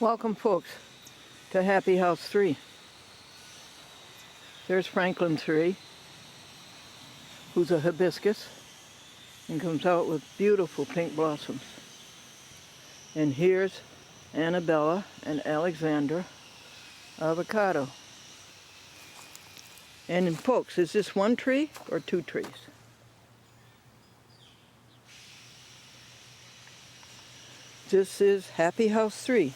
Welcome, folks, to Happy House 3. There's Franklin 3, who's a hibiscus and comes out with beautiful pink blossoms. And here's Annabella and Alexandra avocado. And folks, is this one tree or two trees? This is Happy House 3.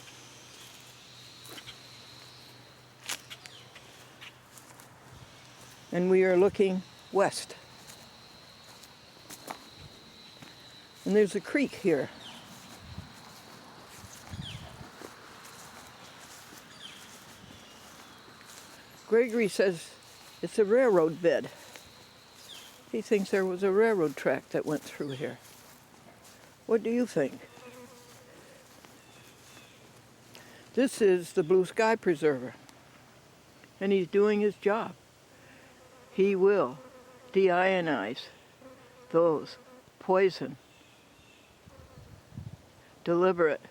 And we are looking west. And there's a creek here. Gregory says it's a railroad bed. He thinks there was a railroad track that went through here. What do you think? This is the blue sky preserver, and he's doing his job. He will deionize those poison, deliberate,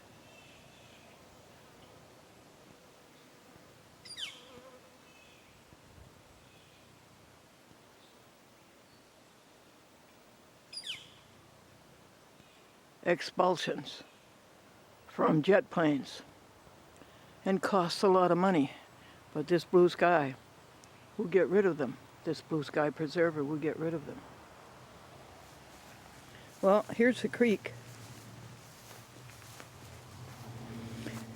expulsions from jet planes, and costs a lot of money, but this blue sky will get rid of them. This blue sky preserver will get rid of them. Well, here's the creek.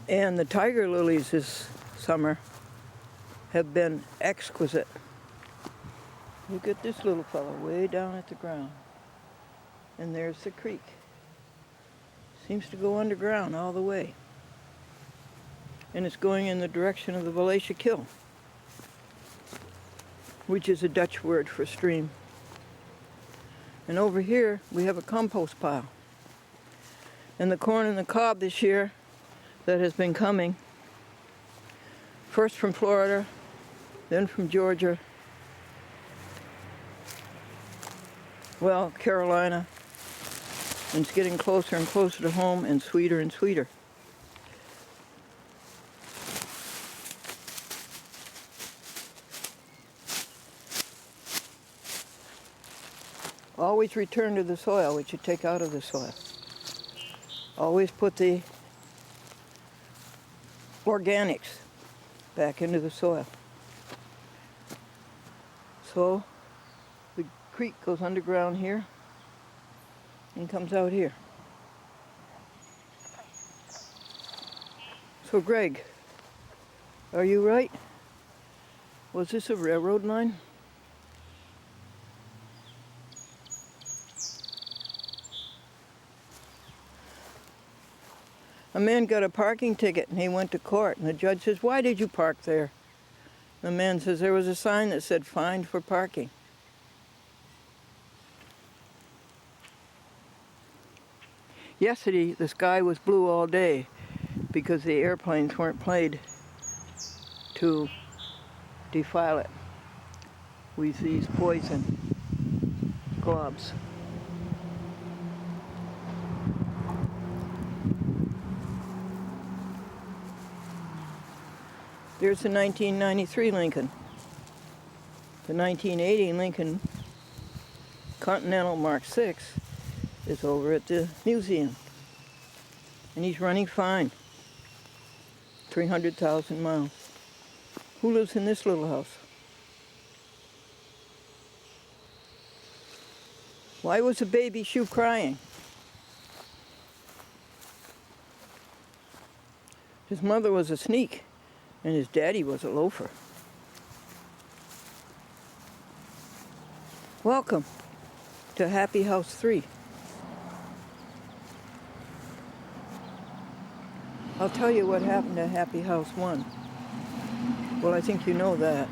And the tiger lilies this summer have been exquisite. Look at this little fellow way down at the ground. And there's the creek. Seems to go underground all the way. And it's going in the direction of the Valatia Kill, which is a Dutch word for stream. And over here, we have a compost pile. And the corn and the cob this year that has been coming, first from Florida, then from Georgia, well, Carolina, and it's getting closer and closer to home and sweeter and sweeter. Always return to the soil, which you take out of the soil. Always put the organics back into the soil. So the creek goes underground here and comes out here. So Greg, are you right? Was this a railroad line? A man got a parking ticket and he went to court, and the judge says, "Why did you park there?" The man says, "There was a sign that said fined for parking." Yesterday the sky was blue all day because the airplanes weren't played to defile it with these poison globs. There's the 1993 Lincoln. The 1980 Lincoln Continental Mark VI is over at the museum. And he's running fine. 300,000 miles. Who lives in this little house? Why was the baby shoe crying? His mother was a sneak, and his daddy was a loafer. Welcome to Happy House 3. I'll tell you what happened to Happy House 1. Well, I think you know that.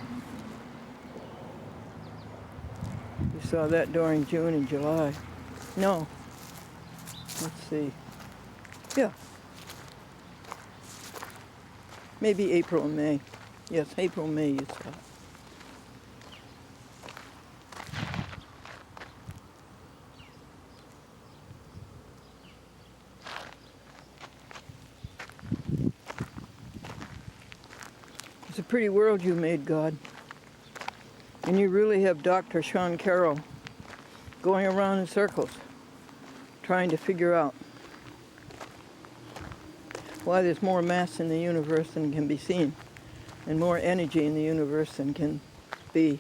You saw that during June and July. No. Let's see. Yeah. Maybe April and May. Yes, April, May you saw. pretty world you made, God. And you really have Dr. Sean Carroll going around in circles, trying to figure out why there's more mass in the universe than can be seen, and more energy in the universe than can be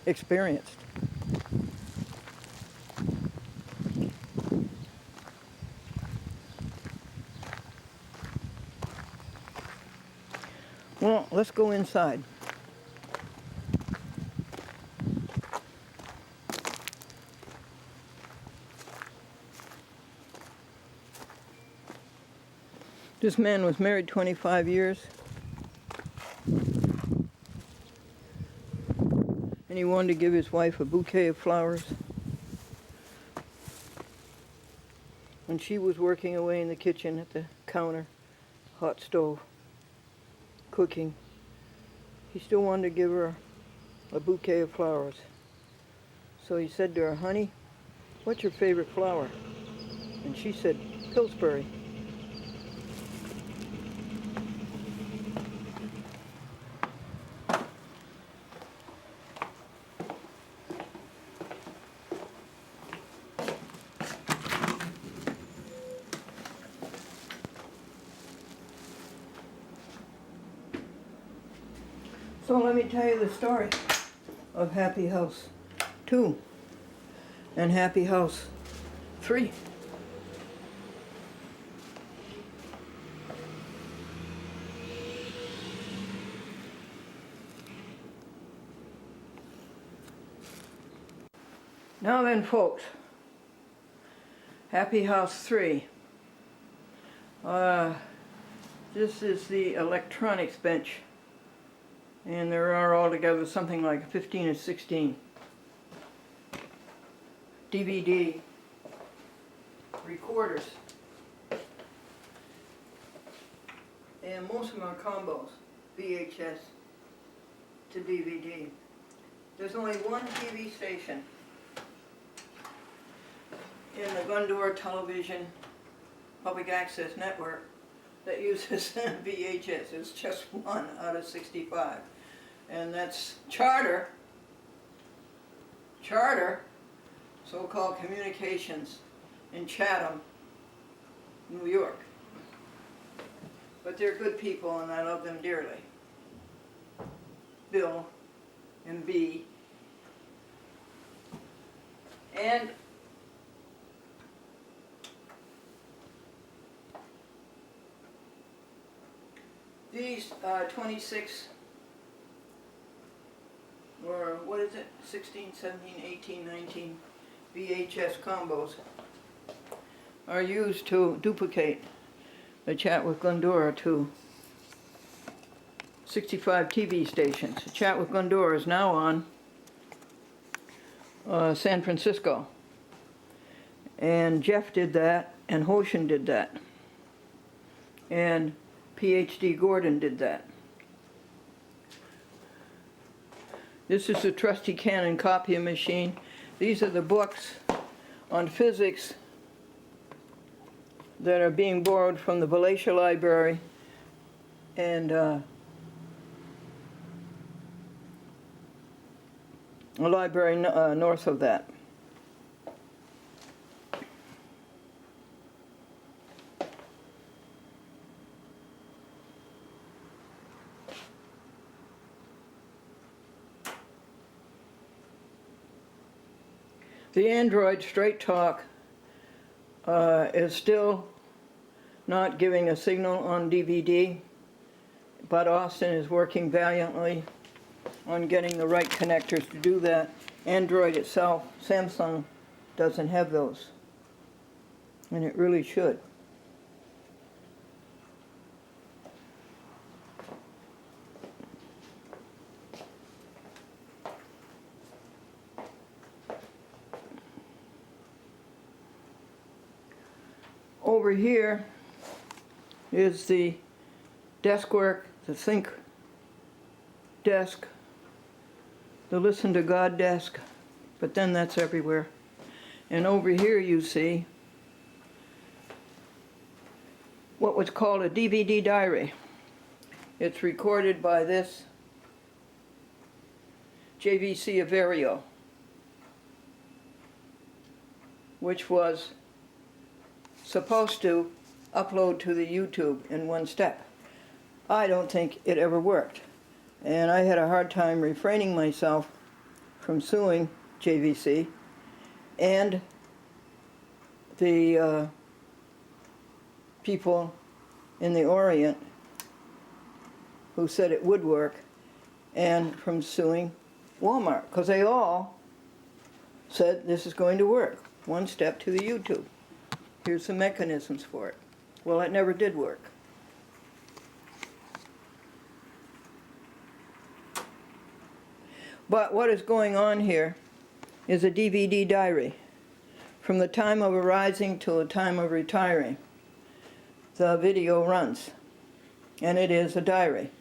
experienced. Well, let's go inside. This man was married 25 years. And he wanted to give his wife a bouquet of flowers. When she was working away in the kitchen at the counter, hot stove, cooking, he still wanted to give her a bouquet of flowers. So he said to her, "Honey, what's your favorite flower?" And she said, "Pillsbury." So let me tell you the story of Happy House 2 and Happy House 3. Now then, folks, Happy House 3. This is the electronics bench. And there are altogether something like 15 or 16 DVD recorders. And most of them are combos, VHS to DVD. There's only one TV station in the Glendora Television Public Access Network that uses VHS. It's just one out of 65. And that's Charter, so-called Communications in Chatham, New York. But they're good people and I love them dearly. Bill and B. And these 26, or what is it, 16, 17, 18, 19 VHS combos are used to duplicate the Chat with Glendora to 65 TV stations. The Chat with Glendora is now on San Francisco. And Jeff did that, and Hoshin did that. And PhD Gordon did that. This is the trusty Canon copying machine. These are the books on physics that are being borrowed from the Valatia Library and a library north of that. The Android Straight Talk is still not giving a signal on DVD, but Austin is working valiantly on getting the right connectors to do that. Android itself, Samsung, doesn't have those, and it really should. Over here is the desk work, the think desk, the listen to God desk, but then that's everywhere. And over here you see what was called a DVD diary. It's recorded by this JVC Averio, which was supposed to upload to the YouTube in one step. I don't think it ever worked, and I had a hard time refraining myself from suing JVC and the people in the Orient who said it would work, and from suing Walmart, because they all said this is going to work, one step to the YouTube. Here's the mechanisms for it. Well, it never did work. But what is going on here is a DVD diary. From the time of arising till the time of retiring, the video runs, and it is a diary.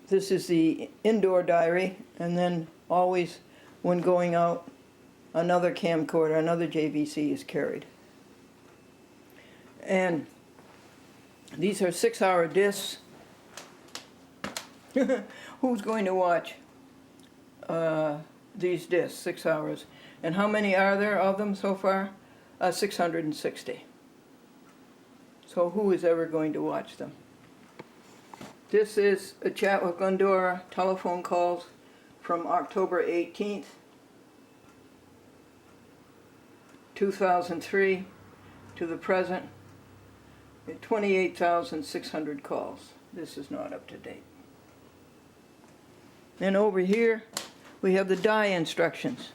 This is the indoor diary, and then always when going out, another camcorder, another JVC is carried. And these are 6-hour discs. Who's going to watch these discs, 6 hours? And how many are there of them so far? 660. So who is ever going to watch them? This is a chat with Glendora, telephone calls from October 18th, 2003 to the present. 28,600 calls. This is not up to date. And over here we have the die instructions.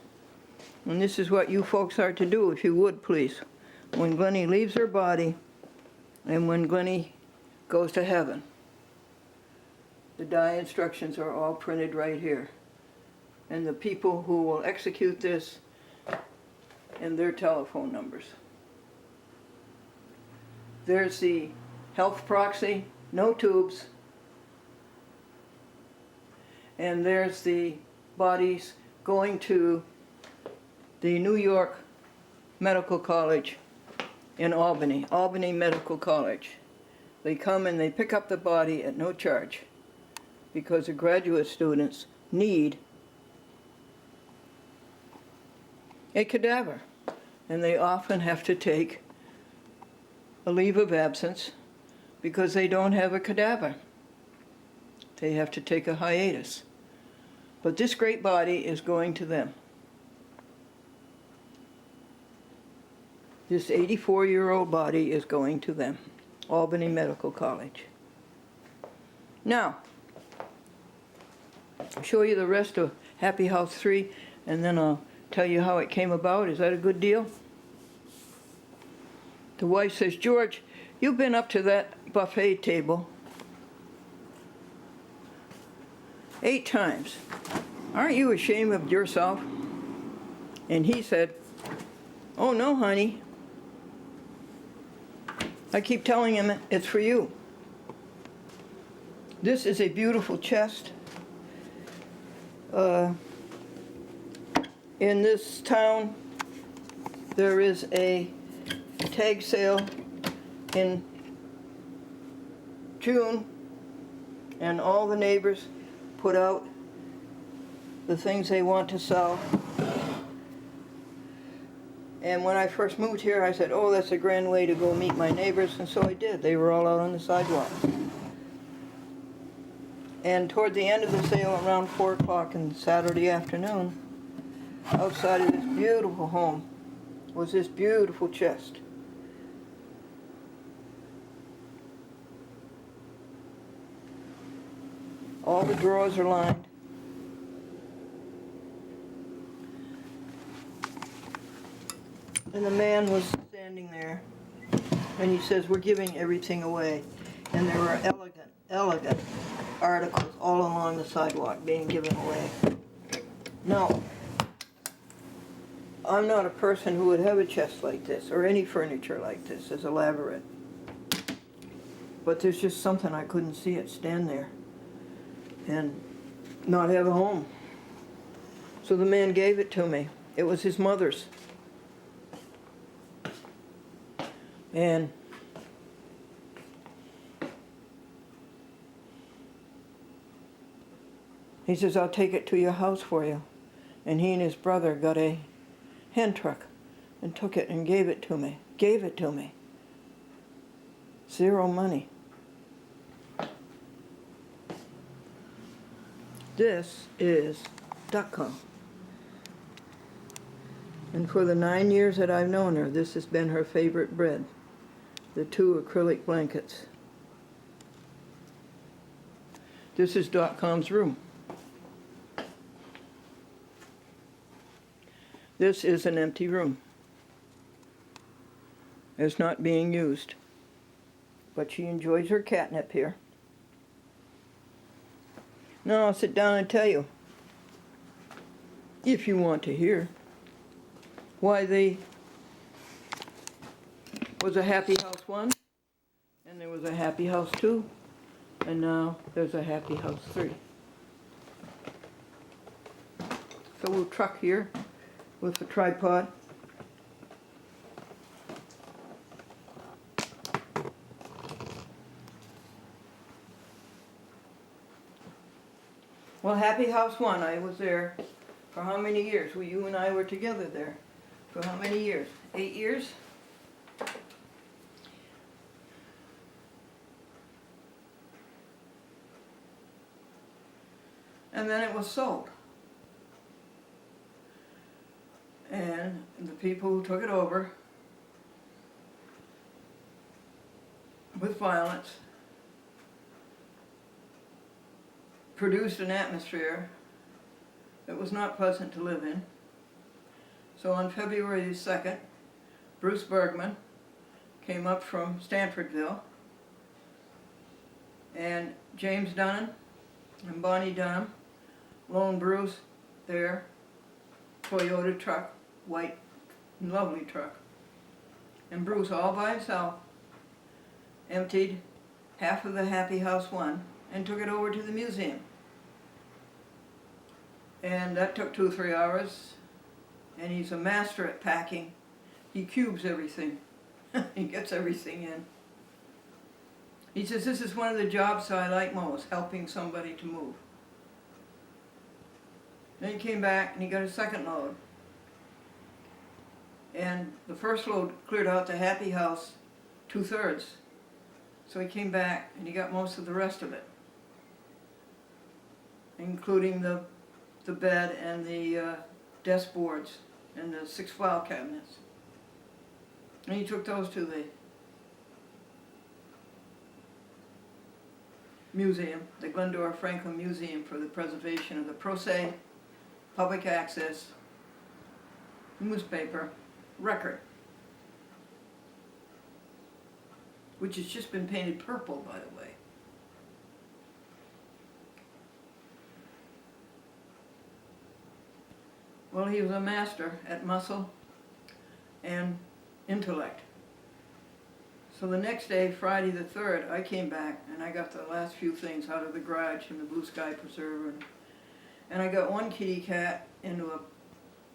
And this is what you folks are to do, if you would please. When Glennie leaves her body and when Glennie goes to heaven. The die instructions are all printed right here. And the people who will execute this and their telephone numbers. There's the health proxy, no tubes. And there's the bodies going to the New York Medical College in Albany, Albany Medical College. They come and they pick up the body at no charge because the graduate students need a cadaver. And they often have to take a leave of absence because they don't have a cadaver. They have to take a hiatus. But this great body is going to them. This 84-year-old body is going to them. Albany Medical College. Now, I'll show you the rest of Happy House 3, and then I'll tell you how it came about. Is that a good deal? The wife says, George, you've been up to that buffet table 8 times. Aren't you ashamed of yourself? And he said, oh no, honey. I keep telling him it's for you. This is a beautiful chest. In this town, there is a tag sale in June, and all the neighbors put out the things they want to sell. And when I first moved here, I said, oh, that's a grand way to go meet my neighbors, and so I did. They were all out on the sidewalk. And toward the end of the sale, around 4 o'clock on Saturday afternoon, outside of this beautiful home was this beautiful chest. All the drawers are lined. And the man was standing there, and he says, we're giving everything away. And there were elegant articles all along the sidewalk being given away. Now, I'm not a person who would have a chest like this, or any furniture like this, as elaborate. But there's just something I couldn't see it stand there and not have a home. So the man gave it to me. It was his mother's. And He says, I'll take it to your house for you. And he and his brother got a hand truck and took it and gave it to me. Gave it to me. Zero money. This is .com. And for the 9 years that I've known her, this has been her favorite bread. The 2 acrylic blankets. This is .com's room. This is an empty room. It's not being used. But she enjoys her catnip here. Now I'll sit down and tell you, if you want to hear, why there was a Happy House 1, and there was a Happy House 2, and now there's a Happy House 3. So we'll truck here with the tripod. Well, Happy House 1, I was there for how many years? Well, you and I were together there. For how many years? 8 years? And then it was sold. And the people who took it over with violence produced an atmosphere that was not pleasant to live in. So on February the 2nd, Bruce Bergman came up from Stanfordville, and James Dunham and Bonnie Dunham loaned Bruce their Toyota truck, white, lovely truck. And Bruce, all by himself, emptied half of the Happy House 1 and took it over to the museum. And that took 2 or 3 hours, and he's a master at packing. He cubes everything. He gets everything in. He says, this is one of the jobs I like most, helping somebody to move. Then he came back and he got a second load. And the first load cleared out the Happy House 2/3. So he came back and he got most of the rest of it, including the bed and the desk boards and the 6 file cabinets. And he took those to the museum, the Glendora Franklin Museum, for the preservation of the pro se, public access, newspaper, record, which has just been painted purple, by the way. Well, he was a master at muscle and intellect. So the next day, Friday the 3rd, I came back and I got the last few things out of the garage and the blue sky preserver. And I got one kitty cat into a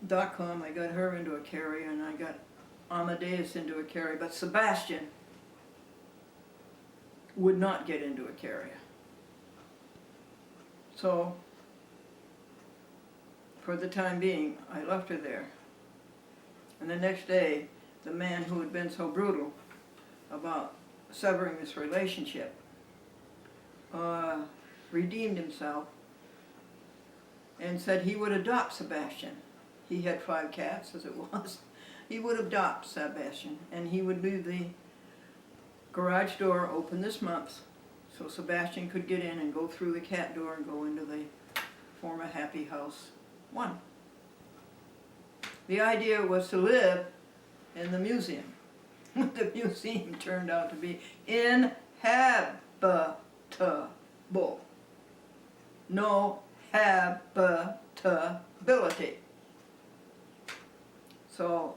.com, I got her into a carrier, and I got Amadeus into a carrier, but Sebastian would not get into a carrier. So, for the time being, I left her there. And the next day, the man who had been so brutal about severing this relationship redeemed himself and said he would adopt Sebastian. He had 5 cats, as it was. He would adopt Sebastian, and he would leave the garage door open this month so Sebastian could get in and go through the cat door and go into the former Happy House 1. The idea was to live in the museum. The museum turned out to be inhabitable. No habitability. So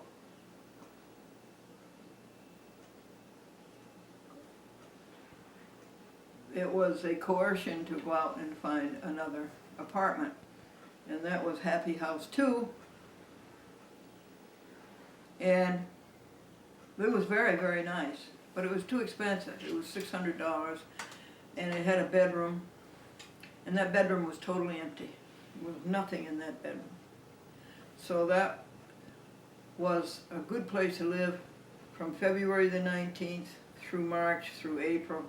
it was a coercion to go out and find another apartment. And that was Happy House 2. And it was very, very nice, but it was too expensive. It was $600, and it had a bedroom, And that bedroom was totally empty. There was nothing in that bedroom. So that was a good place to live from February the 19th through March, through April,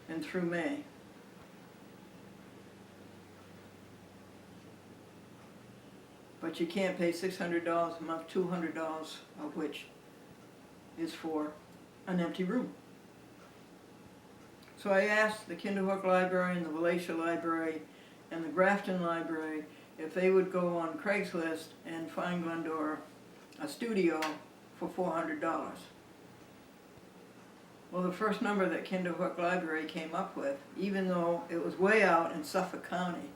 and through May. But you can't pay $600 a month, $200 of which is for an empty room. So I asked the Kinderhook Library and the Wallachia Library and the Grafton Library if they would go on Craigslist and find Glendora a studio for $400. Well, the first number that Kinderhook Library came up with, even though it was way out in Suffolk County,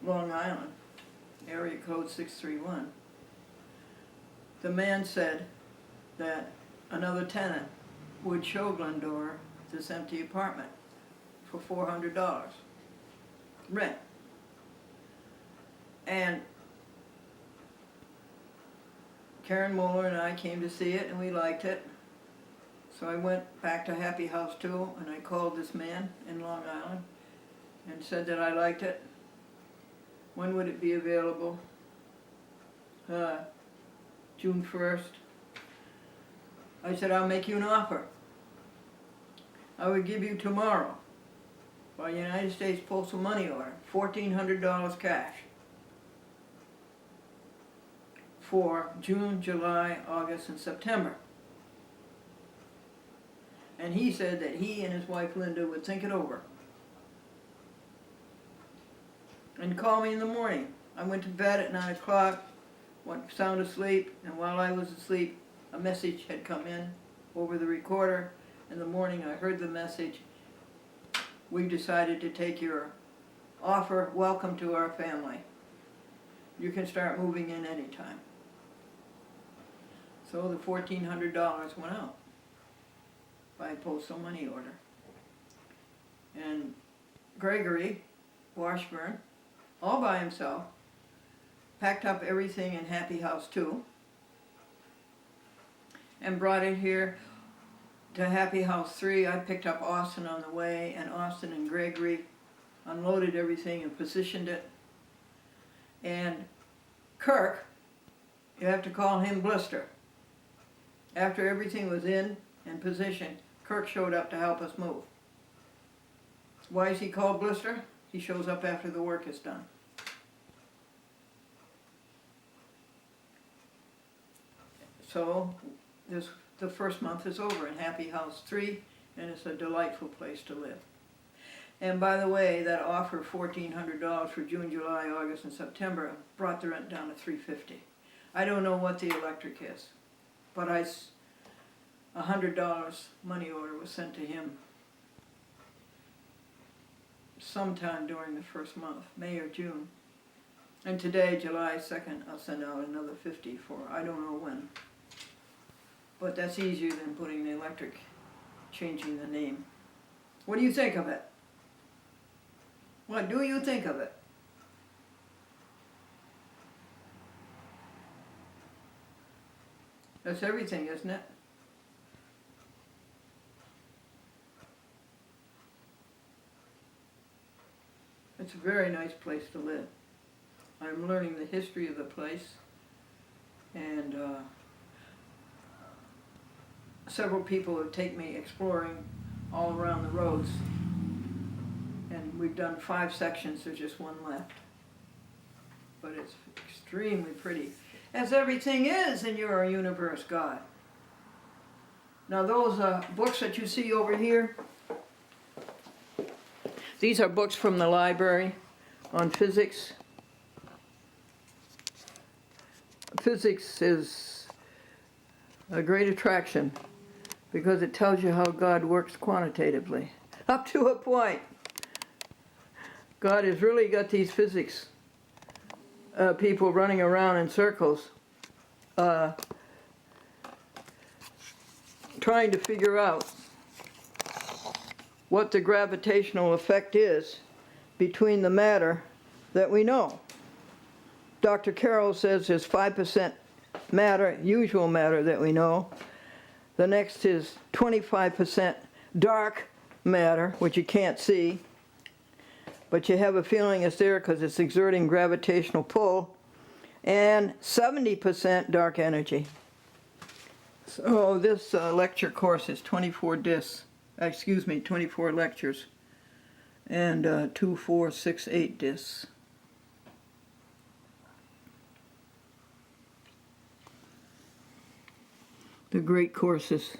Long Island, area code 631, the man said that another tenant would show Glendora this empty apartment for $400 rent. And Karen Moeller and I came to see it and we liked it. So I went back to Happy House 2 and I called this man in Long Island and said that I liked it. When would it be available? June 1st. I said, I'll make you an offer. I would give you tomorrow, by United States Postal Money Order, $1,400 cash for June, July, August, and September. And he said that he and his wife Linda would think it over and call me in the morning. I went to bed at 9 o'clock, went sound asleep, and while I was asleep, a message had come in over the recorder. In the morning I heard the message, we've decided to take your offer, welcome to our family. You can start moving in anytime. So the $1,400 went out by postal money order. And Gregory Washburn, all by himself, packed up everything in Happy House 2 and brought it here to Happy House 3. I picked up Austin on the way, and Austin and Gregory unloaded everything and positioned it. And Kirk, you have to call him Blister. After everything was in and positioned, Kirk showed up to help us move. Why is he called Blister? He shows up after the work is done. So the first month is over in Happy House 3, and it's a delightful place to live. And by the way, that offer $1,400 for June, July, August, and September brought the rent down to $350. I don't know what the electric is, but $100 money order was sent to him sometime during the first month, May or June. And today, July 2nd, I'll send out another $50 for I don't know when. But that's easier than putting the electric, changing the name. What do you think of it? What do you think of it? That's everything, isn't it? It's a very nice place to live. I'm learning the history of the place, and several people have taken me exploring all around the roads, and we've done 5 sections, there's just one left. But it's extremely pretty, as everything is in your universe, God. Now those books that you see over here, these are books from the library on physics. Physics is a great attraction because it tells you how God works quantitatively, up to a point. God has really got these physics people running around in circles trying to figure out what the gravitational effect is between the matter that we know. Dr. Carroll says there's 5% matter, usual matter that we know. The next is 25% dark matter, which you can't see, but you have a feeling it's there because it's exerting gravitational pull, and 70% dark energy. So this lecture course is 24 discs, 24 lectures, and 2, 4, 6, 8 discs. The great course is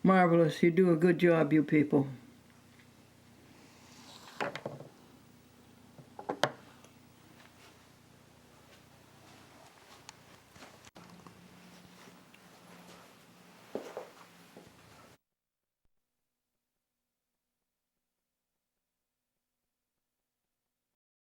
marvelous. You do a good job, you people.